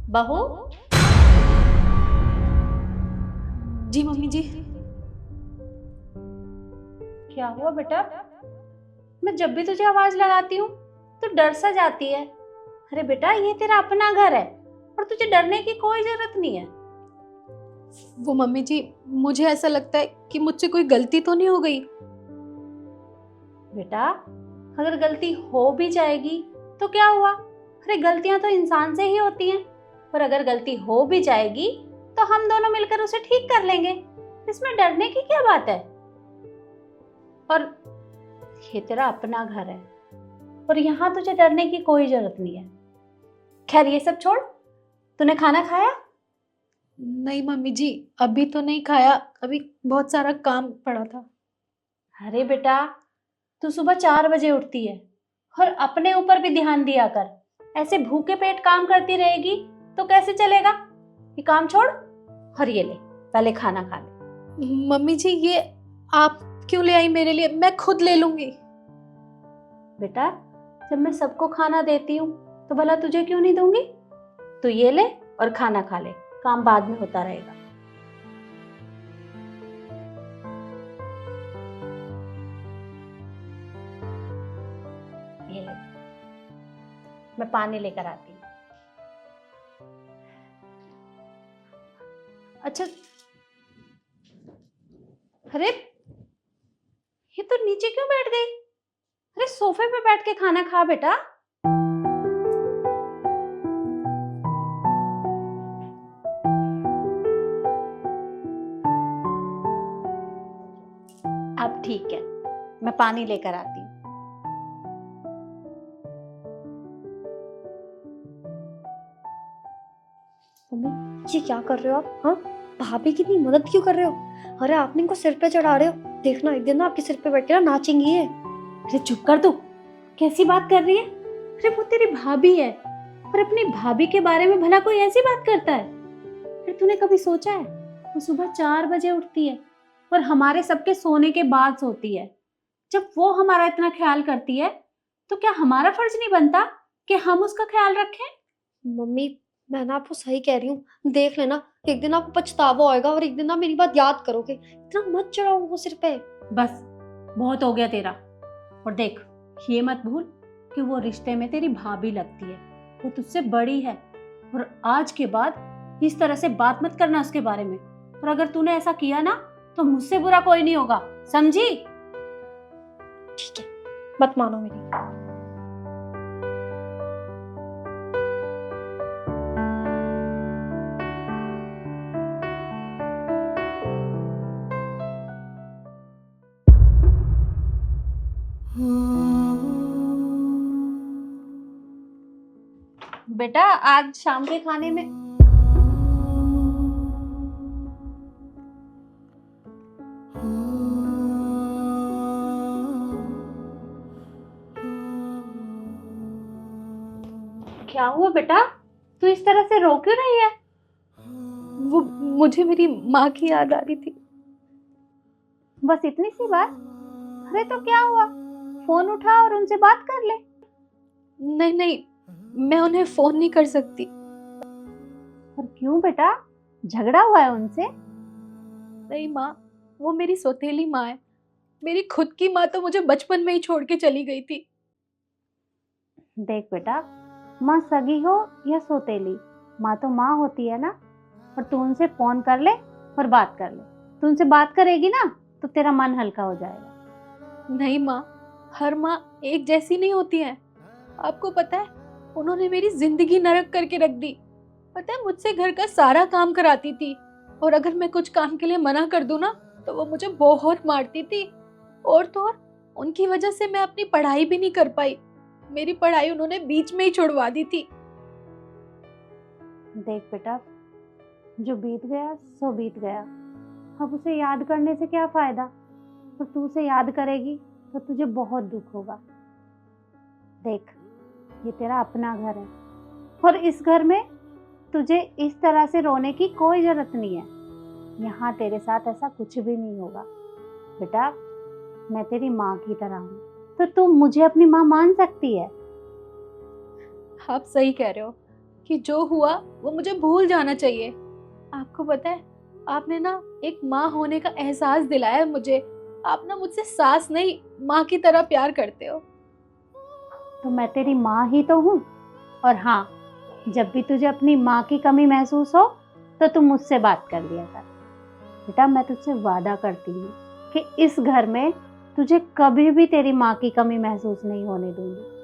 बहू। जी मम्मी जी। क्या हुआ बेटा? मैं जब भी तुझे आवाज लगाती हूँ तो डर सा जाती है। अरे बेटा, ये तेरा अपना घर है और तुझे डरने की कोई जरूरत नहीं है। वो मम्मी जी, मुझे ऐसा लगता है कि मुझसे कोई गलती तो नहीं हो गई। बेटा, अगर गलती हो भी जाएगी तो क्या हुआ? अरे गलतियां तो इंसान से ही होती हैं। और अगर गलती हो भी जाएगी तो हम दोनों मिलकर उसे ठीक कर लेंगे। इसमें डरने की क्या बात है? और ये तेरा अपना घर है और यहाँ तुझे डरने की कोई जरूरत नहीं है। खैर ये सब छोड़, तूने खाना खाया? नहीं मम्मी जी, अभी तो नहीं खाया, अभी बहुत सारा काम पड़ा था। अरे बेटा, तू सुबह 4 बजे उठती है और अपने ऊपर भी ध्यान दिया कर। ऐसे भूखे पेट काम करती रहेगी तो कैसे चलेगा? ये काम छोड़ और ये ले, पहले खाना खा ले। मम्मी जी, ये आप क्यों ले आई मेरे लिए? मैं खुद ले लूंगी। बेटा, जब मैं सबको खाना देती हूँ तो भला तुझे क्यों नहीं दूंगी? तू ये ले और खाना खा ले, काम बाद में होता रहेगा। ये ले, मैं पानी लेकर आती हूँ। अच्छा, अरे ये तो नीचे क्यों बैठ गई? अरे सोफे पे बैठ के खाना खा बेटा। अब ठीक है, मैं पानी लेकर आती हूँ। मम्मी, ये क्या कर रहे हो आप? हाँ, भाभी की इतनी मदद क्यों कर रहे हो? अरे आपने इनको सिर पे चढ़ा रहे हो। देखना एक दिन ना आपके सिर पे बैठ के ना नाचेंगी ये। अरे चुप कर तू, कैसी बात कर रही है? अरे वो तेरी भाभी है और अपनी भाभी के बारे में भला कोई ऐसी बात करता है? फिर तूने कभी सोचा है, वो सुबह 4 बजे उठती है और हमारे सबके सोने के बाद सोती है। जब वो हमारा इतना ख्याल करती है तो क्या हमारा फर्ज नहीं बनता कि हम उसका ख्याल रखें? मम्मी, मैं ना आपको सही कह रही हूँ। देख लेना, एक दिन आपको पछतावा होएगा और एक दिन ना मेरी बात याद करोगे। इतना मत चढ़ाओ वो सिर पे। बस, बहुत हो गया तेरा। और देख, ये मत भूल कि वो रिश्ते में तेरी भाभी लगती है, वो तुझसे बड़ी है। और आज के बाद इस तरह से बात मत करना उसके बारे में। और अगर तूने ऐसा किया ना तो मुझसे बुरा कोई नहीं होगा, समझी? ठीक है, मत मानो मेरी। बेटा, आज शाम के खाने में क्या हुआ बेटा? तू इस तरह से रो क्यों रही है? वो मुझे मेरी माँ की याद आ रही थी। बस इतनी सी बात? अरे तो क्या हुआ, फोन उठा और उनसे बात कर ले। नहीं नहीं, मैं उन्हें फोन नहीं कर सकती। और क्यों बेटा, झगड़ा हुआ है उनसे? नहीं माँ, वो मेरी सौतेली माँ है। मेरी खुद की माँ तो मुझे बचपन में ही छोड़ के चली गई थी। देख बेटा, माँ सगी हो या सौतेली, माँ तो माँ होती है ना। और तू उनसे फोन कर ले और बात कर ले। तू उनसे बात करेगी ना तो तेरा मन हल्का हो जाएगा। नहीं माँ, हर माँ एक जैसी नहीं होती है। आपको पता है, उन्होंने मेरी जिंदगी नरक करके रख दी। पता है, मुझसे घर का सारा काम कराती थी और अगर मैं कुछ काम के लिए मना कर दूं ना तो वो मुझे बहुत मारती थी। और तो और, उनकी वजह से मैं अपनी पढ़ाई भी नहीं कर पाई। मेरी पढ़ाई उन्होंने बीच में ही छुड़वा दी थी। देख बेटा, जो बीत गया सो बीत गया। अब उसे याद करने से क्या फायदा? और तू उसे याद करेगी तो तुझे बहुत दुख होगा। देख, ये तेरा अपना घर है और इस घर में तुझे इस तरह से रोने की कोई जरूरत नहीं है। यहाँ तेरे साथ ऐसा कुछ भी नहीं होगा। बेटा, मैं तेरी माँ की तरह हूँ, तो तू मुझे अपनी माँ मान सकती है। आप सही कह रहे हो, कि जो हुआ वो मुझे भूल जाना चाहिए। आपको पता है, आपने ना एक माँ होने का एहसास दिलाया है मुझे। आप ना मुझसे सास नहीं, माँ की तरह प्यार करते हो। तो मैं तेरी माँ ही तो हूँ। और हाँ, जब भी तुझे अपनी माँ की कमी महसूस हो तो तू मुझसे बात कर लिया कर। बेटा, मैं तुझसे वादा करती हूँ कि इस घर में तुझे कभी भी तेरी माँ की कमी महसूस नहीं होने दूंगी।